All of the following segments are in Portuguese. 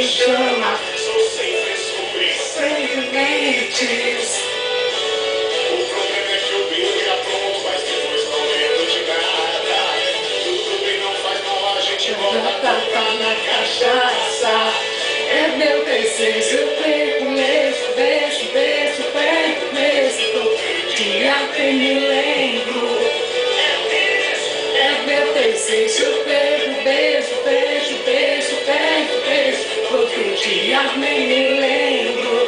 chama. Sou sem frescura e sem limites. O problema é que eu bebo e apronto, mas depois não lembro de nada. Tudo bem, não faz mal, a gente bota tapa na cachaça. É meu desejo, eu perco mesmo, beijo, beijo, perco mesmo. Todo dia tem me lembro. É meu desejo, eu perco beijo, beijo, beijo, perco beijo. Todo dia nem me lembro.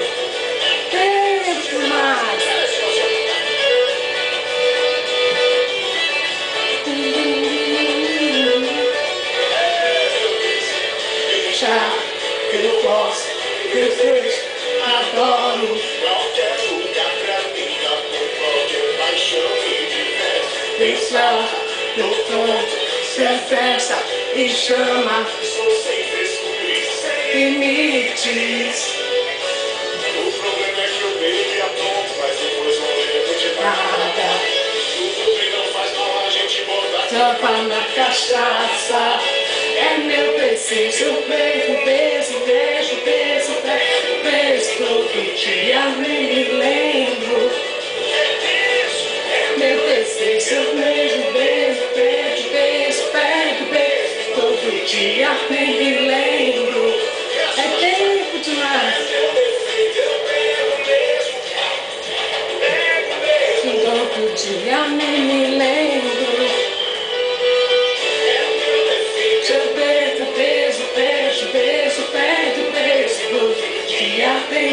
Beijo mais. Já eu posso, desejo, adoro. Qualquer lugar pra mim, dá por qualquer paixão e diverso. Pensar, eu canto, se é festa e chama. Sou sem frescura e sem limites. O problema é que eu bebo e apronto, mas depois não lembro de nada. Tudo bem, não faz mal, a gente bota tampa na cachaça. É meu desejo, eu beijo, beijo, beijo, beijo, beijo, beijo. Todo dia nem me lembro. É meu desejo, eu beijo, beijo, beijo, beijo, beijo, beijo. Todo dia nem me lembro. É tempo demais. Todo dia nem me lembro. Beijo, beijo, beijo, beijo, beijo, beijo, todo dia tem